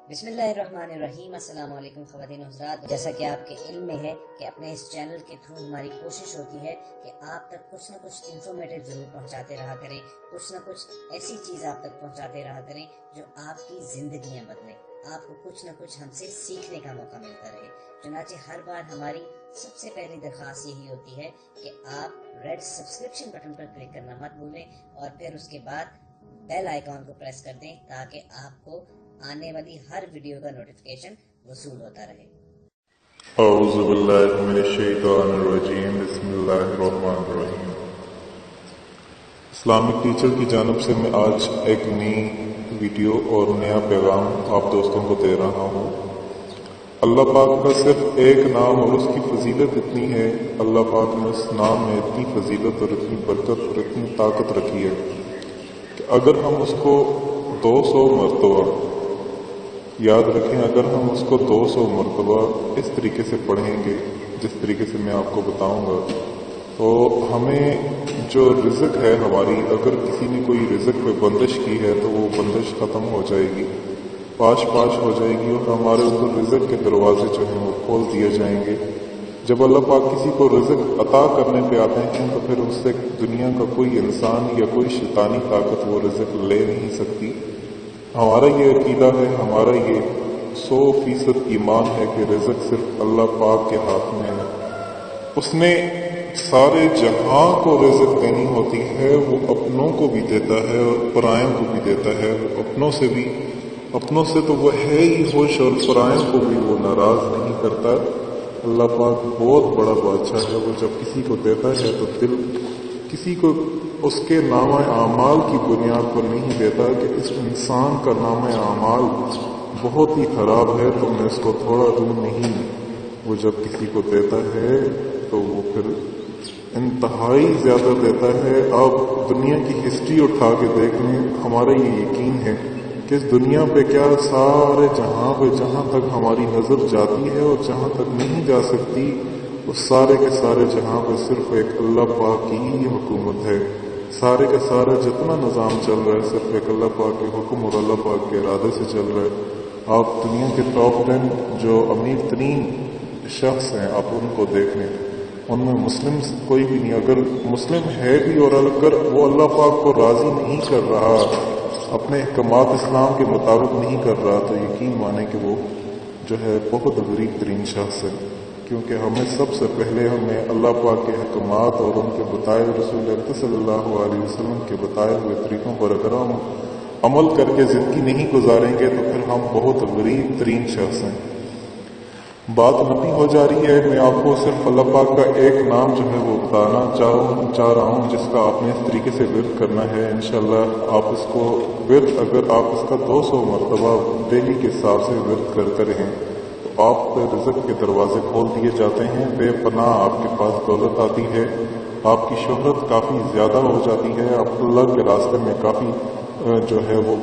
بسم اللہ الرحمن الرحیم۔ السلام علیکم خواتین و حضرات، جیسا کہ آپ کے علم میں ہے کہ اپنے اس چینل کے تھرو ہماری کوشش ہوتی ہے کہ آپ تک کچھ نہ کچھ انفارمیٹیو ضرور پہنچاتے رہا کریں، کچھ نہ کچھ ایسی چیز آپ تک پہنچاتے رہا کریں جو آپ کی زندگیاں بدلیں، آپ کو کچھ نہ کچھ ہم سے سیکھنے کا موقع ملتا رہے۔ چنانچہ ہر بار ہماری سب سے پہلی درخواست یہی ہوتی ہے کہ آپ ریڈ سبسکرپشن بٹن پر کلک کرنا مت بھولیں اور پھر اس کے بعد بیل آئیکن کو پریس کر دیں تاکہ آپ کو آنے والی ہر ویڈیو کا نوٹیفیکیشن وصول ہوتا رہے۔ اعوذ باللہ من الشیطان الرجیم، بسم اللہ الرحمن الرحیم۔ اسلامک ٹیچر کی جانب سے میں آج ایک نئی ویڈیو اور نیا پیغام آپ دوستوں کو دے رہا ہوں۔ اللہ پاک کا صرف ایک نام اور اس کی فضیلت اتنی ہے، اللہ پاک نے اس نام میں اتنی فضیلت اور اتنی برکت اور اتنی طاقت رکھی ہے کہ اگر ہم اس کو 200 مرتبہ یاد رکھیں، اگر ہم اس کو 200 مرتبہ اس طریقے سے پڑھیں گے جس طریقے سے میں آپ کو بتاؤں گا، تو ہمیں جو رزق ہے ہماری، اگر کسی نے کوئی رزق پہ بندش کی ہے تو وہ بندش ختم ہو جائے گی، پاش ہو جائے گی اور ہمارے اوپر رزق کے دروازے جو ہیں وہ کھول دیے جائیں گے۔ جب اللہ پاک کسی کو رزق عطا کرنے پہ آتے ہیں تو پھر اس سے دنیا کا کوئی انسان یا کوئی شیطانی طاقت وہ رزق لے نہیں سکتی۔ ہمارا یہ عقیدہ ہے، ہمارا یہ 100% ایمان ہے کہ رزق صرف اللہ پاک کے ہاتھ میں ہے۔ اس نے سارے جہاں کو رزق دینی ہوتی ہے، وہ اپنوں کو بھی دیتا ہے اور پرائوں کو بھی دیتا ہے۔ وہ اپنوں سے تو وہ ہے ہی خوش اور پرائوں کو بھی وہ ناراض نہیں کرتا۔ اللہ پاک بہت بڑا بادشاہ ہے، وہ جب کسی کو دیتا ہے تو دل کسی کو اس کے نامہ اعمال کی بنیاد پر نہیں دیتا کہ اس انسان کا نامہ اعمال بہت ہی خراب ہے تو میں اس کو تھوڑا دوں، نہیں۔ وہ جب کسی کو دیتا ہے تو وہ پھر انتہائی زیادہ دیتا ہے۔ آپ دنیا کی ہسٹری اٹھا کے دیکھ لیں، ہمارا یہ یقین ہے کہ اس دنیا پہ کیا سارے جہاں پہ جہاں تک ہماری نظر جاتی ہے اور جہاں تک نہیں جا سکتی، اس سارے کے سارے جہاں پہ صرف ایک اللہ پاک کی ہی حکومت ہے۔ سارے کے سارا جتنا نظام چل رہا ہے صرف ایک اللہ پاک کے حکم اور اللہ پاک کے ارادے سے چل رہا ہے۔ آپ دنیا کے ٹاپ 10 جو امیر ترین شخص ہیں، آپ ان کو دیکھ لیں، ان میں مسلم کوئی بھی نہیں۔ اگر مسلم ہے بھی اور اگر وہ اللہ پاک کو راضی نہیں کر رہا، اپنے احکامات اسلام کے مطابق نہیں کر رہا، تو یقین مانے کہ وہ جو ہے بہت غریب ترین شخص ہے، کیونکہ ہمیں سب سے پہلے اللہ پاک کے احکامات اور ان کے بتائے رسول اللہ صلی اللہ علیہ وسلم کے بتائے ہوئے طریقوں پر اگر ہم عمل کر کے زندگی نہیں گزاریں گے تو پھر ہم بہت غریب ترین شخص ہیں۔ بات لمبی ہو جا رہی ہے، میں آپ کو صرف اللہ پاک کا ایک نام جو ہے وہ بتانا چاہ رہا ہوں جس کا آپ نے اس طریقے سے ورد کرنا ہے۔ انشاءاللہ آپ اس کو اگر آپ اس کا 200 مرتبہ ڈیلی کے حساب سے ورد کرتے رہیں تو آپ پہ رزق کے دروازے کھول دیے جاتے ہیں، بے پناہ آپ کے پاس دولت آتی ہے، آپ کی شہرت کافی زیادہ ہو جاتی ہے، آپ اللہ کے راستے میں کافی جو ہے وہ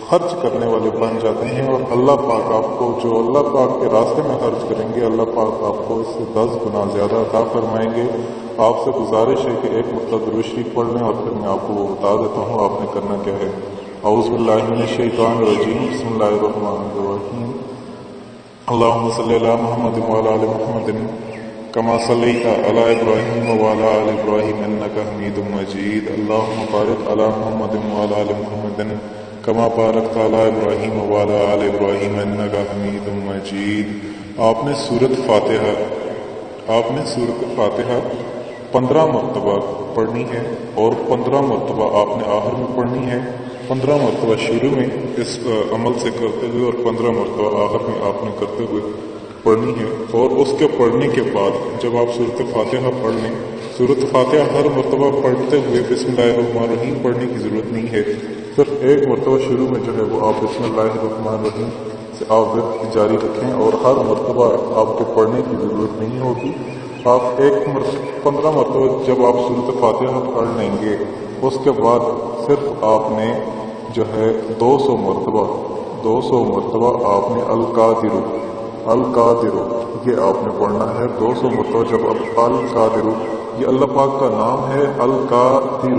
خرچ کرنے والے بن جاتے ہیں، اور اللہ پاک آپ کو جو اللہ پاک کے راستے میں خرچ کریں گے، اللہ پاک آپ کو اس سے 10 گنا زیادہ عطا فرمائیں گے۔ آپ سے گزارش ہے کہ ایک مرتبہ درود شریف پڑھ لیں اور پھر میں آپ کو وہ بتا دیتا ہوں آپ نے کرنا کیا ہے۔ اعوذ باللہ من الشیطان الرجیم، بسم اللہ الرحمن الرحیم۔ اللہم صلی علی محمد وعلی آل محمد کما صلیت علی ابراہیم وعلی آل ابراہیم انک حمید مجید۔ اللہم بارک علی محمد وعلی آل محمد کما بارکت علی ابراہیم وعلی آل ابراہیم انک حمید مجید۔ آپ نے سورۃ فاتحہ 15 مرتبہ پڑھنی ہے اور 15 مرتبہ آپ نے آخر میں پڑھنی ہے، 15 مرتبہ شروع میں اس عمل سے کرتے ہوئے اور 15 مرتبہ آخر میں آپ نے کرتے ہوئے پڑھنی ہے۔ اور اس کے پڑھنے کے بعد جب آپ سورۃ فاتحہ پڑھ لیں، سورۃ فاتحہ ہر مرتبہ پڑھتے ہوئے بسم اللہ الرحمن الرحیم پڑھنے کی ضرورت نہیں ہے، صرف ایک مرتبہ شروع میں جو ہے وہ آپ بسم اللہ الرحمن الرحیم سے آپ ورد جاری رکھیں اور ہر مرتبہ آپ کو پڑھنے کی ضرورت نہیں ہوگی۔ آپ 15 مرتبہ جب آپ سورۃ فاتحہ پڑھ لیں گے، اس کے بعد صرف آپ نے جو ہے 200 مرتبہ آپ نے القادر یہ آپ نے پڑھنا ہے 200 مرتبہ۔ جب آپ القادر، یہ اللہ پاک کا نام ہے القادر،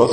10